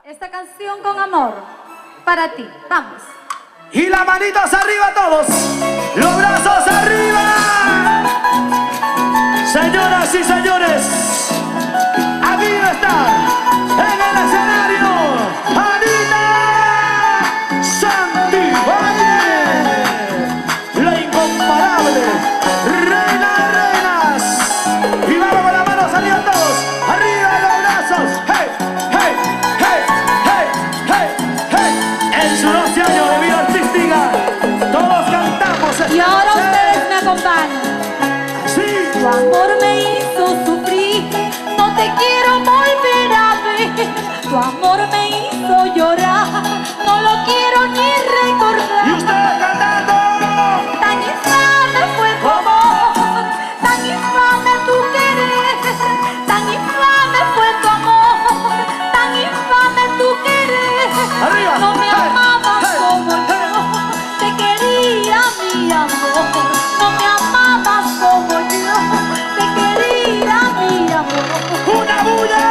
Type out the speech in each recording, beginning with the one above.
Esta canción con amor para ti. Vamos. Y las manitos arriba todos. Los brazos arriba. Señoras y señores, aquí está en el escenario Anita Santibáñez, la incomparable reina de reinas. Y vamos con las manos arriba todos. Arriba los brazos. Hey, hey, hey, hey, hey, hey. En su 12 años de vida artística, todos cantamos. Y ahora ustedes me acompañan. Sí. Tu amor me hizo sufrir, no te quiero volver a ver. Tu amor me hizo llorar, no lo quiero ni recordar. Y ustedes cantando. Tan infame fue tu amor, tan infame tu querer, tan infame fue tu amor, tan infame tu querer. Arriba. No me Hey, amabas hey, como hey. yo te quería, mi amor. No me amabas como yo te quería, mi amor. ¡Una bulla!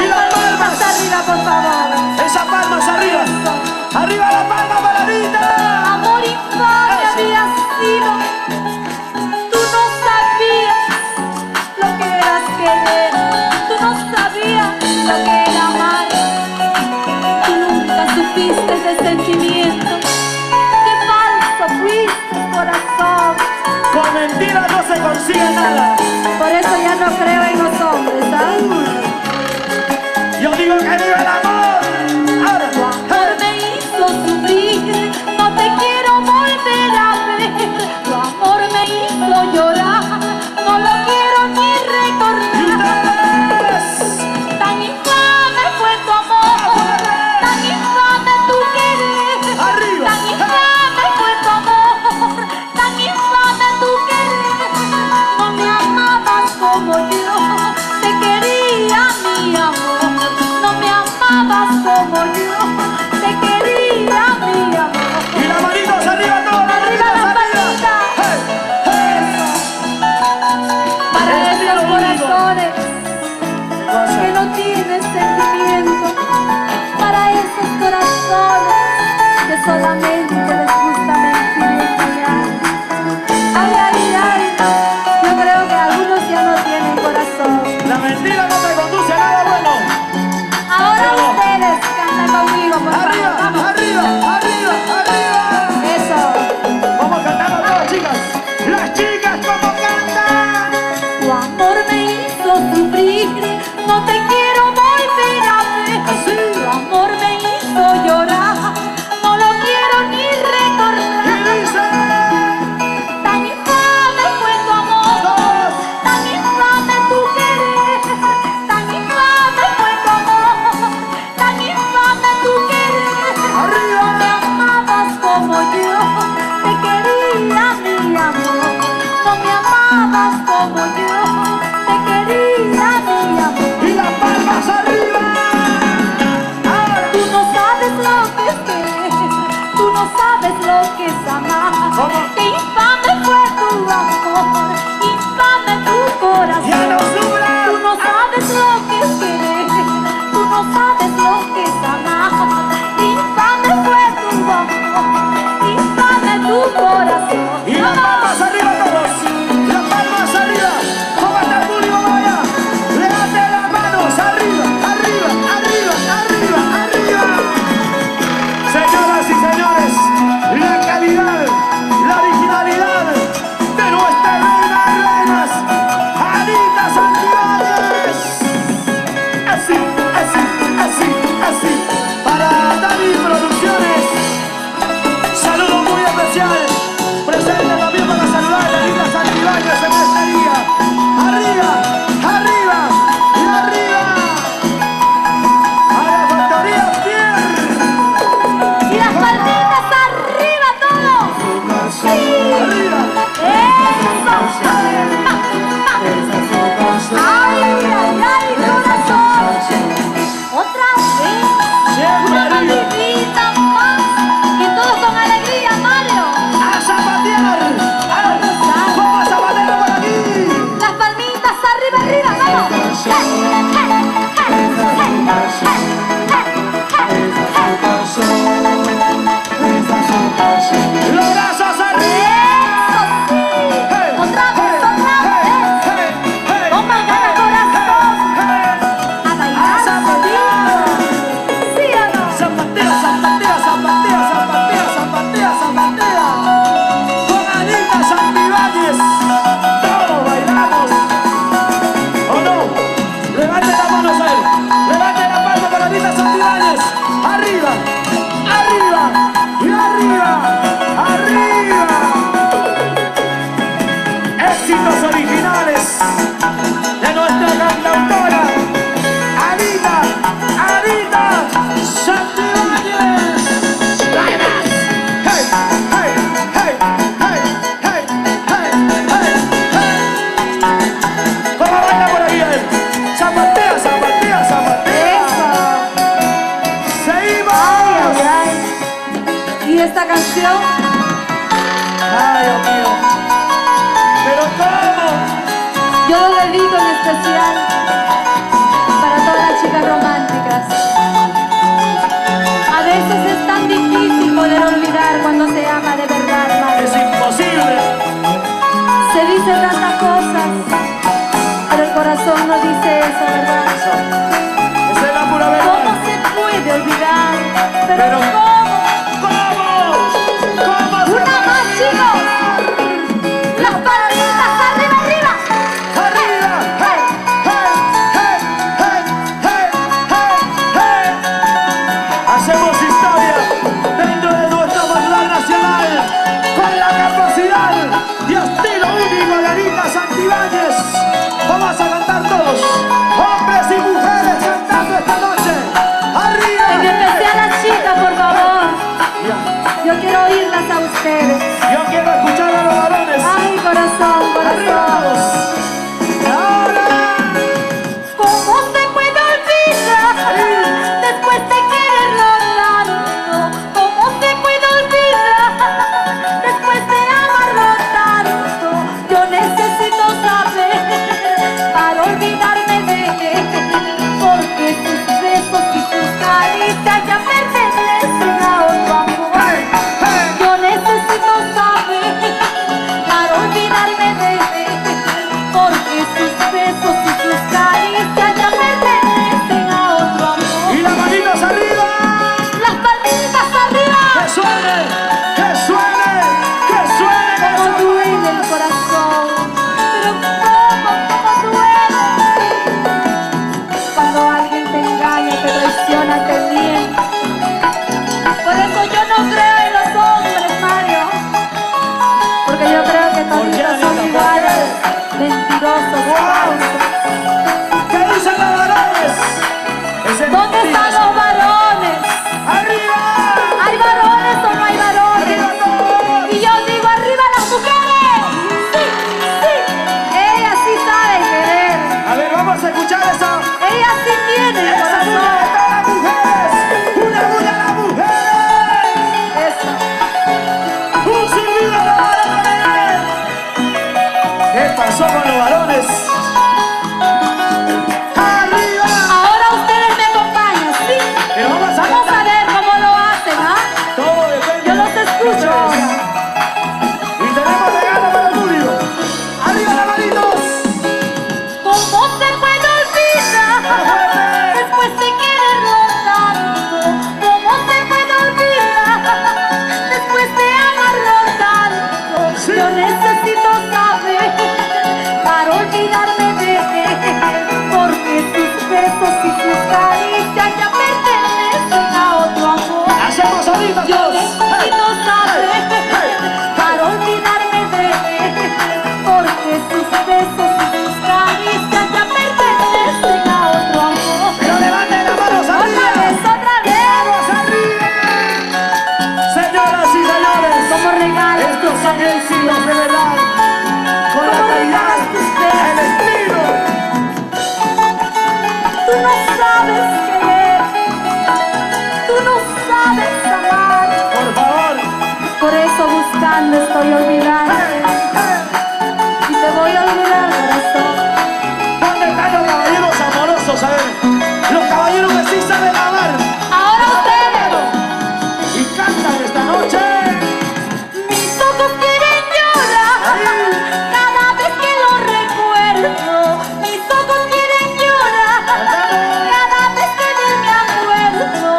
Y las palmas arriba, por favor. Esas palmas arriba. Arriba la palma para Anita. Amor infame había sido. Tú no sabías lo que eras querer. Tú no sabías lo que era amar. Tú nunca supiste de sentimiento. Qué falso fuiste, corazón. Con mentiras no se consigue nada. Por eso ya no creo en los hombres, ¿sabes? Yo digo que vive el amor. Ahora. Tu amor me hizo sufrir, no te quiero volver a ver. Tu amor me hizo llorar, no lo quiero ni Y recordar. ustedes. Tan infame fue tu amor, tan infame tu querer. Arriba. Tan infame fue tu amor, tan infame tu querer. No me amabas como yo te quería, mi amor. No me amabas como yo te quería, mi amor. Y las manitos arriba todos. Las Arriba manitos las arriba. manitas. Hey, hey. Para Estilo esos único. corazones que no tienen sentimiento, para esos corazones que solamente les gusta mentir y engañar. Ay, ay, ay, yo creo que algunos ya no tienen corazón. La mentira no te conduce a nada bueno. Ahora ustedes cantan conmigo, por favor. Arriba, Vamos. arriba, arriba, arriba. Eso. Vamos cantando todas, chicas. Las chicas como cantan. Tu amor me hizo sufrir, no te quiero volver a ver. Así. Tu amor me hizo llorar, no lo quiero ni Santibáñez. Arriba, arriba y arriba, arriba. Éxitos originales de nuestra cantautora Anita Santibáñez. Hey, hey, hey, hey, hey, hey, hey, hey. ¿Cómo baila por ahí él? Zapatea, zapatea, zapatea. Seguimos. Ay, ay. ¿Y esta canción? Ay, Dios mío. Pero ¿cómo? Yo lo dedico en especial para todas las chicas románticas. A veces es tan difícil poder olvidar cuando se ama de verdad, Es hermano. imposible. Se dicen tantas cosas, pero el corazón no dice eso, ¿verdad? Esa es la pura ¿Cómo verdad. se puede olvidar? Pero Pero- ¿cómo? ¿Cómo? ¿Cómo se ¡Una más, chicos! ¡Las palmitas arriba, arriba! Arriba, hey, hey, hey, hey, hey, hey, hey. Hacemos historia dentro de nuestro folclore nacional con la capacidad y estilo único de Anita Santibáñez. Vamos a cantar todos, hombres y mujeres cantando esta noche. Arriba. En especial las chicas, por favor. Ya. Yo quiero oírlas a ustedes. Yo quiero escuchar a los varones. Ay, corazón, Arriba corazón. todos. Ahora. ¿Cómo se puede olvidar después de quererlo tanto? ¿Cómo se puede olvidar después de amarlo tanto? Yo necesito saber para olvidarme de él, porque sus besos y sus caricias ya pertenecen a otro amor. Hey, hey. Yo necesito saber para olvidarme de él, porque sus besos y sus caricias ya pertenecen a otro amor. Y las manitos arriba. Las palmitas arriba, Que suene, que suene, que suene. como duele el corazón, pero cómo duele cuando alguien te engaña, te traiciona, te miente. Por eso yo no creo en los hombres, Mario, porque yo creo que ¿Por qué, todos son Anita? iguales, mentirosos, falsos. ¿Qué dicen los varones? Ese es ¿Dónde mentira. están los varones? ¡Arriba! ¿Hay varones o no hay varones? ¡Arriba todos! Y yo digo, arriba las mujeres. Sí, sí. Ellas sí saben querer. A ver, vamos a escuchar esa. Ellas sí tienen ¡Esa bulla de corazón. todas las mujeres! ¡Una bulla a las mujeres! Eso. ¡Un silbido a los varones! ¿Qué pasó con los varones? ¡Arriba! Ahora ustedes me acompañan, ¿sí? Pero vamos a Vamos a ver cómo lo hacen, ¿ah? Todo depende. Yo los escucho ahora. Y tenemos regalo para el público. ¡Arriba las manitos! ¿Cómo se puede olvidar después de quererlo tanto? ¿Cómo se puede olvidar después de amarlo tanto? Sí. Yo necesito saber para olvidarme de él, porque sus besos y sus caricias ya pertenecen a otro amor. Hacemos ahorita Yo todos. necesito saber para olvidarme de él, porque sus besos y sus caricias ya pertenecen a otro amor. Pero levanten las manos Otra arriba. vez, otra vez. ¡Vamos arriba! Señoras y señores, Como regalos estos son éxitos de verdad. Con la Como calidad, regalas tus besos. el estilo. Tú no sabes querer, tú no sabes amar, Por favor. por eso buscando estoy olvidando. Hey, hey. Y te voy a olvidar, corazón. ¿Dónde están los caballeros amorosos? A ver, los caballeros que sí saben amar Ahora ustedes. y cantan esta noche. Mis ojos quieren llorar cada vez que lo recuerdo. Mis ojos quieren llorar cada vez que de él me acuerdo.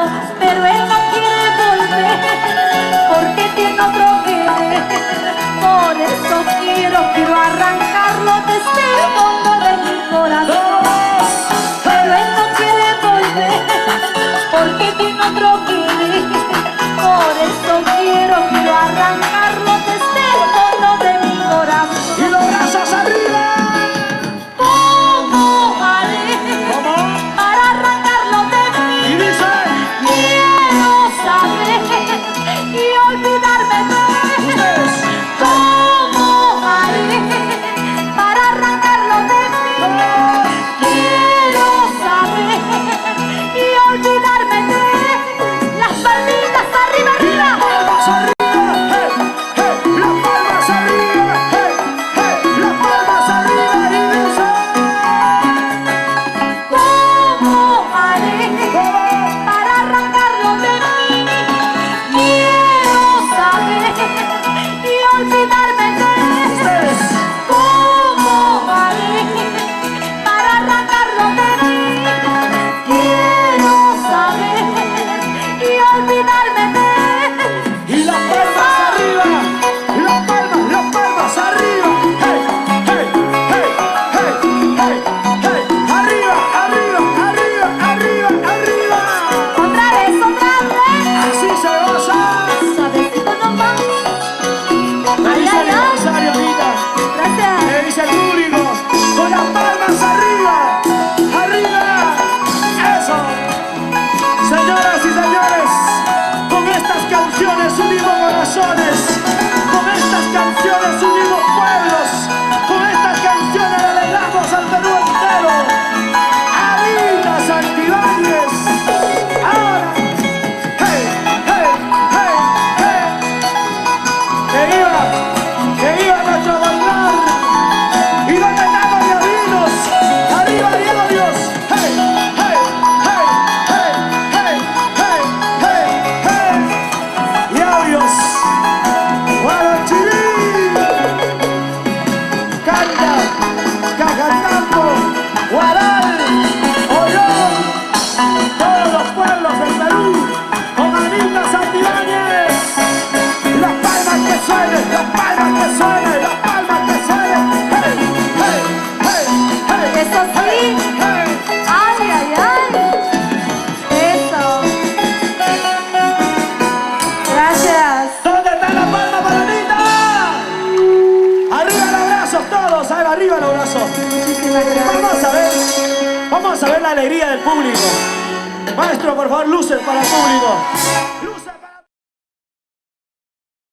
Pero él no quiere volver porque tiene otro querer. Por eso quiero otro querer. Por eso quiero arrancarlo desde el fondo de mi corazón. Y los brazos arriba. ¿Cómo haré para arrancarlo de mí? Y dice, Quiero saber y olvidarme de ustedes. ¿Cómo haré para arrancarlo de mí? Quiero saber y olvidarme de las palmitas arriba, arriba. Palmas arriba, hey, hey, las palmas arriba, hey, hey, las palmas arriba y dice, ¿Cómo haré para arrancarlo de mí? Quiero saber y olvidarme de ustedes. ¿Cómo haré para arrancarlo de mí? Quiero saber y olvidarme de Y las palmas arriba, las palmas arriba, hey, hey, hey, hey, hey, hey, arriba, arriba, arriba, arriba, arriba. Otra vez, Así se goza. suavecito nomás. Ay, Feliz ay, ay. aniversario, Anita. Gracias. Le dice el público, con las palmas arriba, arriba, eso. Señoras y señores, con estas canciones unimos corazones, con estas canciones unimos pueblos, con estas canciones alegramos al Perú entero. Anita Santibáñez, ahora, hey, hey, hey, hey, que iba nuestro bailar. ¿Y dónde están los diablinos? ¡Arriba, diablos! ¡Hey, hey, hey, hey, hey, hey, hey, hey! ¡Diablos! ¡Guarachirí! ¡Canta! ¡Cajatambo! ¡Guaral! ¡Ollón! Todos los pueblos del Perú con Anita Santibáñez. Las palmas que suenen, las palmas que suenen, las palmas que suenen. ¡Hey, hey, hey, hey! Eso sí. ¡Hey! Ay, ay, ay. Eso. Gracias. ¿Dónde está la palma para Anita? Arriba los brazos todos, arriba los brazos. Muchísimas gracias. Vamos a ver la alegría del público. Maestro, por favor, luces para el público.